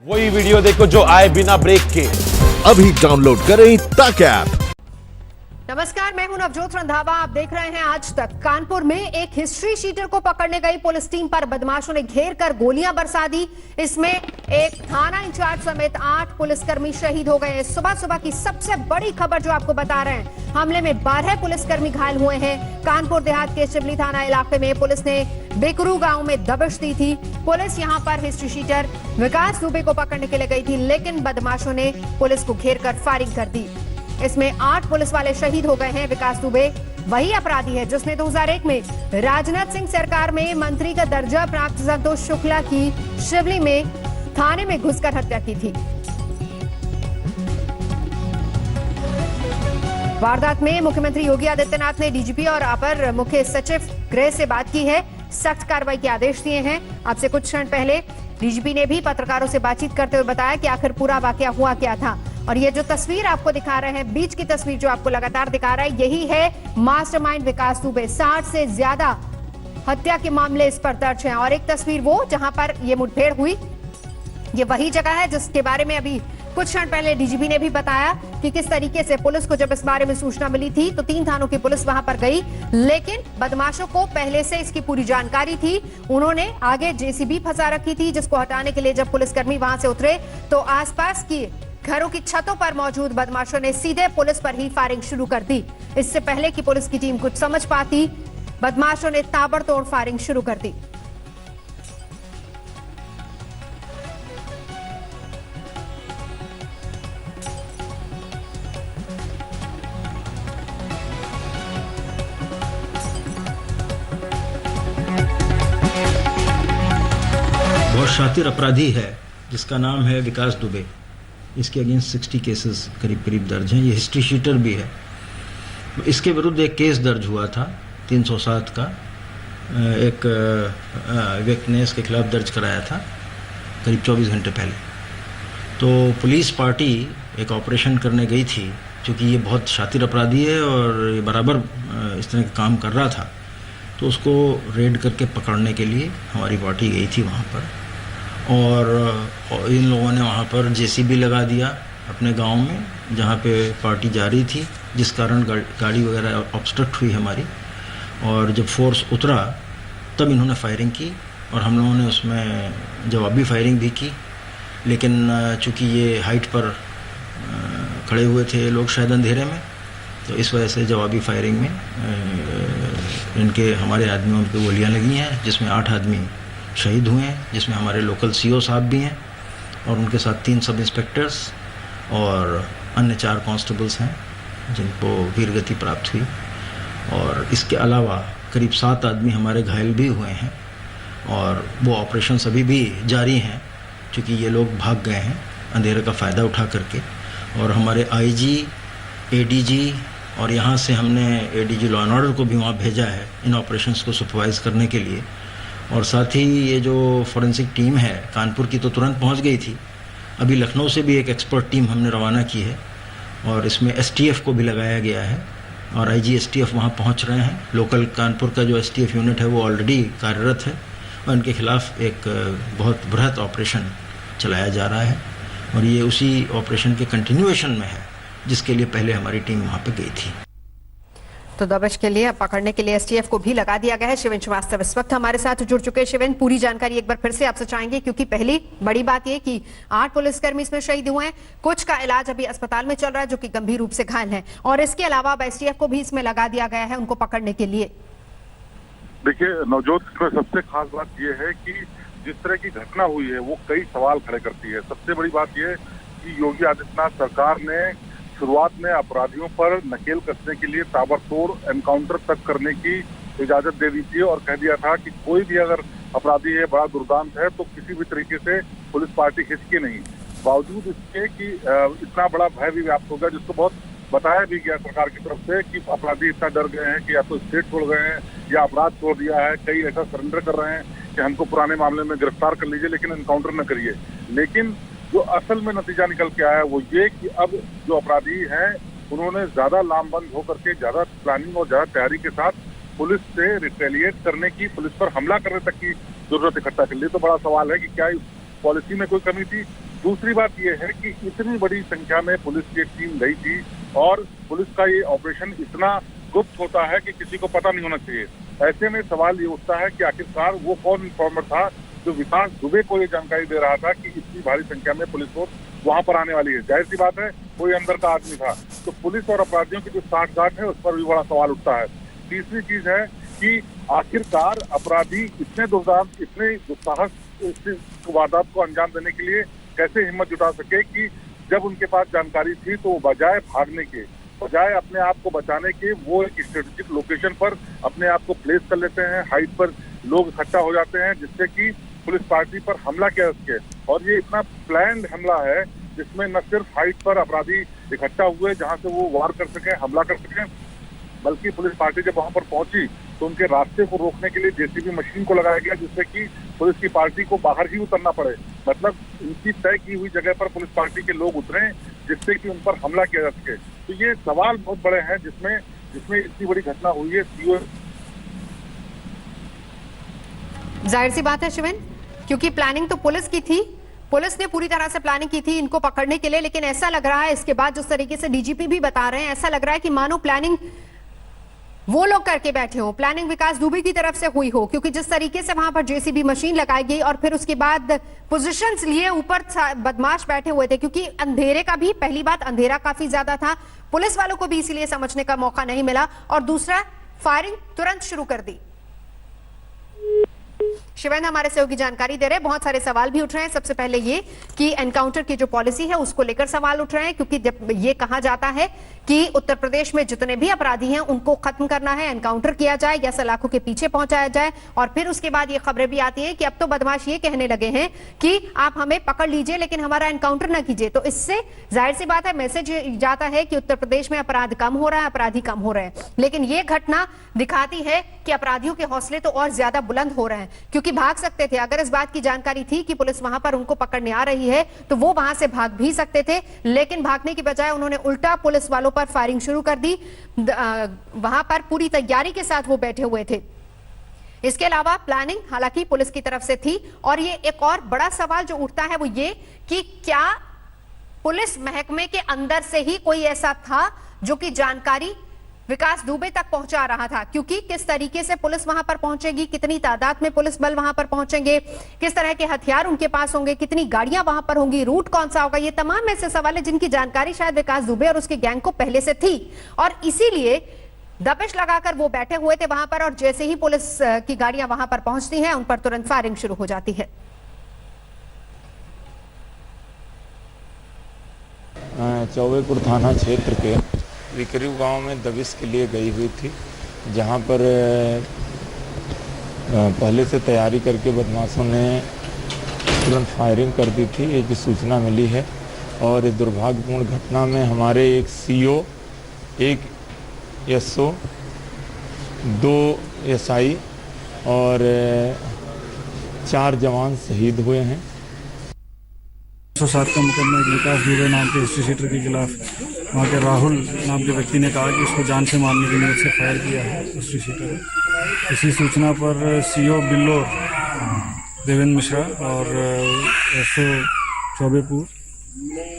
वही वीडियो देखो जो आए बिना ब्रेक के। अभी डाउनलोड करें तक ऐप। नमस्कार, मैं हूं नवजोत रंधावा। आप देख रहे हैं आज तक। कानपुर में एक हिस्ट्री शीटर को पकड़ने गई पुलिस टीम पर बदमाशों ने घेर कर गोलियां बरसा दी। इसमें एक थाना इंचार्ज समेत 8 पुलिसकर्मी शहीद हो गए। सुबह सुबह की सबसे बड़ी खबर जो आपको बता रहे हैं, हमले में 12 पुलिसकर्मी घायल हुए हैं। कानपुर देहात के शिवली थाना इलाके में पुलिस ने बेकरू गांव में दबिश दी थी। पुलिस यहां पर हिस्ट्री शीटर विकास दुबे को पकड़ने के लिए गई थी, लेकिन बदमाशों ने पुलिस को घेर कर फायरिंग कर दी। इसमें 8 पुलिस वाले शहीद हो गए हैं। विकास दुबे वही अपराधी है जिसने 2001 में राजनाथ सिंह सरकार में मंत्री का दर्जा प्राप्त संतोष शुक्ला की शिवली में थाने में घुसकर हत्या की थी। वारदात में मुख्यमंत्री योगी आदित्यनाथ ने डीजीपी और अपर मुख्य सचिव गृह से बात की है, सख्त कार्रवाई के आदेश दिए हैं। आपसे कुछ क्षण पहले डीजीपी ने भी पत्रकारों से बातचीत करते हुए बताया कि आखिर पूरा वाकया हुआ क्या था। और ये जो तस्वीर आपको दिखा रहे हैं, बीच की तस्वीर जो आपको लगातार दिखा रहा है, यही है मास्टरमाइंड विकास दुबे। 60 से ज्यादा हत्या के मामले इस पर दर्ज हैं। और एक तस्वीर वो जहां पर ये मुठभेड़ हुई, ये वही जगह है जिसके बारे में अभी कुछ क्षण पहले डीजीपी ने भी बताया कि किस तरीके से पुलिस को जब इस बारे में सूचना मिली थी तो 3 थानों की पुलिस वहां पर गई, लेकिन बदमाशों को पहले से इसकी पूरी जानकारी थी। उन्होंने आगे जेसीबी फंसा रखी थी, जिसको हटाने के लिए जब पुलिसकर्मी वहां से उतरे तो आसपास की घरों की छतों पर मौजूद बदमाशों ने सीधे पुलिस पर ही फायरिंग शुरू कर दी। इससे पहले कि पुलिस की टीम कुछ समझ पाती, बदमाशों ने ताबड़तोड़ फायरिंग शुरू कर दी। बहुत शातिर अपराधी है जिसका नाम है विकास दुबे। इसके अगेंस्ट 60 केसेस करीब करीब दर्ज हैं। ये हिस्ट्री शीटर भी है। इसके विरुद्ध एक केस दर्ज हुआ था 307 का, एक व्यक्ति ने इसके खिलाफ दर्ज कराया था करीब 24 घंटे पहले। तो पुलिस पार्टी एक ऑपरेशन करने गई थी, क्योंकि ये बहुत शातिर अपराधी है और ये बराबर इस तरह का काम कर रहा था, तो उसको रेड करके पकड़ने के लिए हमारी पार्टी गई थी वहाँ पर। और इन लोगों ने वहाँ पर जेसीबी लगा दिया अपने गांव में जहाँ पे पार्टी जा रही थी, जिस कारण गाड़ी वगैरह ऑब्स्ट्रक्ट हुई हमारी। और जब फोर्स उतरा तब इन्होंने फायरिंग की और हम लोगों ने उसमें जवाबी फायरिंग भी की, लेकिन चूँकि ये हाइट पर खड़े हुए थे लोग शायद अंधेरे में, तो इस वजह से जवाबी फायरिंग में इनके हमारे आदमियों पर गोलियाँ लगी हैं, जिसमें 8 आदमी शहीद हुए हैं, जिसमें हमारे लोकल सीओ साहब भी हैं और उनके साथ 3 सब इंस्पेक्टर्स और अन्य 4 कांस्टेबल्स हैं जिनको वीरगति प्राप्त हुई। और इसके अलावा करीब 7 आदमी हमारे घायल भी हुए हैं और वो ऑपरेशन अभी भी जारी हैं, क्योंकि ये लोग भाग गए हैं अंधेरे का फ़ायदा उठा करके। और हमारे आईजी, एडीजी और यहाँ से हमने एडीजी लॉ एंड ऑर्डर को भी वहाँ भेजा है इन ऑपरेशंस को सुपरवाइज़ करने के लिए। और साथ ही ये जो फॉरेंसिक टीम है कानपुर की तो तुरंत पहुंच गई थी, अभी लखनऊ से भी एक एक्सपर्ट टीम हमने रवाना की है और इसमें एसटीएफ को भी लगाया गया है और आईजी एसटीएफ वहां पहुंच रहे हैं। लोकल कानपुर का जो एसटीएफ यूनिट है वो ऑलरेडी कार्यरत है और इनके खिलाफ एक बहुत बृहत ऑपरेशन चलाया जा रहा है और ये उसी ऑपरेशन के कंटिन्यूएशन में है जिसके लिए पहले हमारी टीम वहाँ पर गई थी। तो दबिश के लिए पकड़ने के लिए एसटीएफ को भी लगा दिया गया है। शिवेन श्रीवास्तव इस वक्त हमारे साथ जुड़ चुके हैं। शिवेन, पूरी जानकारी एक बार फिर से आपसे चाहेंगे, क्योंकि पहली बड़ी बात यह कि 8 पुलिसकर्मी इसमें शहीद हुए हैं, कुछ का इलाज अभी अस्पताल में चल रहा है जो कि गंभीर रूप से घायल हैं, और इसके अलावा अब एसटीएफ को भी इसमें लगा दिया गया है उनको पकड़ने के लिए। देखिए नवजोत, इसमें सबसे खास बात यह है कि जिस तरह की घटना हुई है वो कई सवाल खड़े करती है। सबसे बड़ी बात यह कि योगी आदित्यनाथ सरकार ने शुरुआत में अपराधियों पर नकेल कसने के लिए ताबड़तोड़ एनकाउंटर तक करने की इजाजत दे दी थी और कह दिया था कि कोई भी अगर अपराधी है, बड़ा दुर्दांत है, तो किसी भी तरीके से पुलिस पार्टी हिचके नहीं। बावजूद इसके कि इतना बड़ा भय भी व्याप्त हो गया, जिसको बहुत बताया भी गया सरकार की तरफ से कि अपराधी इतना डर गए हैं कि या तो स्टेट छोड़ गए हैं या अपराध छोड़ दिया है। कई ऐसा सरेंडर कर रहे हैं कि हमको पुराने मामले में गिरफ्तार कर लीजिए लेकिन एनकाउंटर न करिए। लेकिन जो असल में नतीजा निकल के आया वो ये कि अब जो अपराधी हैं उन्होंने ज्यादा लामबंद होकर के ज्यादा प्लानिंग और ज्यादा तैयारी के साथ पुलिस से रिटेलिएट करने की, पुलिस पर हमला करने तक की जरूरत इकट्ठा कर ली। तो बड़ा सवाल है कि क्या इस पॉलिसी में कोई कमी थी दूसरी बात यह है कि इतनी बड़ी संख्या में पुलिस की एक टीम गई थी और पुलिस का ये ऑपरेशन इतना गुप्त होता है कि किसी को पता नहीं होना चाहिए। ऐसे में सवाल ये उठता है कि आखिरकार वो कौन इन्फॉर्मर था जो विकास दुबे को ये जानकारी दे रहा था कि इतनी भारी संख्या में पुलिस फोर्स वहां पर आने वाली है। जाहिर सी बात है कोई अंदर का आदमी था। तो पुलिस और अपराधियों की जो साठगांठ है उस पर भी बड़ा सवाल उठता है। तीसरी चीज है कि आखिरकार अपराधी इतने दुस्साहस इस वारदात को अंजाम देने के लिए कैसे हिम्मत जुटा सके कि जब उनके पास जानकारी थी तो बजाय भागने के, बजाय अपने आप को बचाने के, वो एक स्ट्रेटेजिक लोकेशन पर अपने आप को प्लेस कर लेते हैं, हाइट पर लोग इकट्ठा हो जाते हैं जिससे कि पुलिस पार्टी पर हमला किया सके। और ये इतना प्लान्ड हमला है जिसमें न सिर्फ हाइट पर अपराधी इकट्ठा हुए जहां से वो वार कर सके, हमला कर सके, बल्कि पुलिस पार्टी जब वहां पर पहुंची तो उनके रास्ते को रोकने के लिए जेसीबी मशीन को लगाया गया जिससे कि पुलिस की पार्टी को बाहर ही उतरना पड़े। मतलब इनकी तय की हुई जगह पर पुलिस पार्टी के लोग उतरे जिससे कि उन पर हमला किया जा सके। तो ये सवाल बहुत बड़े हैं जिसमें इतनी बड़ी घटना हुई है। सीओ जाहिर सी बात है शिवेन, क्योंकि प्लानिंग तो पुलिस की थी, पुलिस ने पूरी तरह से प्लानिंग की थी इनको पकड़ने के लिए। लेकिन ऐसा लग रहा है इसके बाद जिस तरीके से डीजीपी भी बता रहे हैं, ऐसा लग रहा है कि मानो प्लानिंग वो लोग करके बैठे हो, प्लानिंग विकास दुबे की तरफ से हुई हो। क्योंकि जिस तरीके से वहां पर जेसीबी मशीन लगाई गई और फिर उसके बाद पोजीशंस लिए ऊपर बदमाश बैठे हुए थे, क्योंकि अंधेरे का भी, पहली बात अंधेरा काफी ज्यादा था, पुलिस वालों को भी इसीलिए समझने का मौका नहीं मिला, और दूसरा फायरिंग तुरंत शुरू कर दी। शिवेंद्र हमारे सहयोगी जानकारी दे रहे हैं। बहुत सारे सवाल भी उठ रहे हैं। सबसे पहले ये कि एनकाउंटर की जो पॉलिसी है उसको लेकर सवाल उठ रहे हैं, क्योंकि जब ये कहा जाता है कि उत्तर प्रदेश में जितने भी अपराधी हैं उनको खत्म करना है, एनकाउंटर किया जाए या सलाखों के पीछे पहुंचाया जाए, और फिर उसके बाद ये खबरें भी आती हैं कि अब तो बदमाश ये कहने लगे हैं कि आप हमें पकड़ लीजिए लेकिन हमारा एनकाउंटर ना कीजिए। तो इससे जाहिर सी बात है मैसेज जाता है कि उत्तर प्रदेश में अपराध कम हो रहा है, अपराधी कम हो रहे हैं। लेकिन ये घटना दिखाती है कि अपराधियों के हौसले तो और ज्यादा बुलंद हो रहे हैं, क्योंकि भाग सकते थे। अगर इस बात की जानकारी थी कि पुलिस वहां पर उनको पकड़ने आ रही है तो वो वहां से भाग भी सकते थे, लेकिन भागने की बजाय उन्होंने उल्टा पुलिस वालों पर फायरिंग शुरू कर दी। वहां पर पूरी तैयारी के साथ वो बैठे हुए थे। इसके अलावा प्लानिंग हालांकि पुलिस की तरफ से थी। और ये एक और बड़ा सवाल जो उठता है वो ये कि क्या पुलिस महकमे के अंदर से ही कोई ऐसा था जो कि जानकारी विकास दुबे तक पहुंचा रहा था, क्योंकि किस तरीके से पुलिस वहां पर पहुंचेगी, कितनी तादाद में पुलिस बल वहां पर पहुंचेंगे, किस तरह के हथियार उनके पास होंगे, कितनी गाड़ियां वहां पर होंगी, रूट कौन सा होगा, ये तमाम ऐसे सवाल है जिनकी जानकारी शायद विकास दुबे और उसके गैंग को पहले से थी, और इसीलिए दबिश लगाकर वो बैठे हुए थे वहां पर। और जैसे ही पुलिस की गाड़ियां वहां पर पहुंचती हैं उन पर तुरंत फायरिंग शुरू हो जाती है। चौबेपुर थाना क्षेत्र के विकरीव गांव में दबिश के लिए गई हुई थी, जहां पर पहले से तैयारी करके बदमाशों ने तुरंत फायरिंग कर दी थी, ये की सूचना मिली है। और इस दुर्भाग्यपूर्ण घटना में हमारे एक सीओ, एक एसओ, 2 एसआई और 4 जवान शहीद हुए हैं। 107 का मुकदमा एक विकास दुबे नाम के हिस्ट्री शीटर के खिलाफ वहाँ के राहुल नाम के व्यक्ति ने कहा कि उसको जान से मारने की नीयत से फायर किया है हिस्ट्री शीटर ने। इसी सूचना पर सीओ बिल्लोर देवेंद्र मिश्रा और एसओ चौबेपुर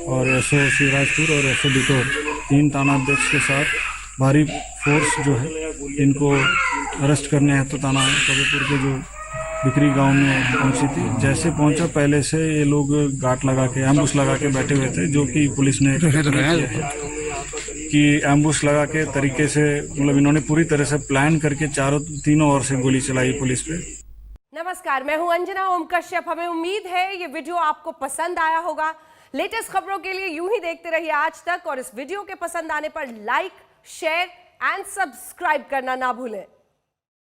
और एसओ शिवराजपुर और एसओ बिटोर 3 थानाध्यक्ष के साथ भारी फोर्स जो है इनको अरेस्ट करने हैं तो थाना चौबेपुर के जो बिकरी गांव में पहुंची थी। जैसे पहुंचा पहले से ये लोग गाट लगा के, एम्बुश लगा के बैठे हुए थे, जो कि पुलिस ने कि एम्बुश लगा के तरीके से, मतलब इन्होंने पूरी तरह से प्लान करके तीनों ओर से गोली चलाई पुलिस पे। नमस्कार, मैं हूं अंजना ओम कश्यप। हमें उम्मीद है ये वीडियो आपको पसंद आया होगा। लेटेस्ट खबरों के लिए यूं ही देखते रहिए आज तक, और इस वीडियो के पसंद आने पर लाइक, शेयर एंड सब्सक्राइब करना ना भूलें।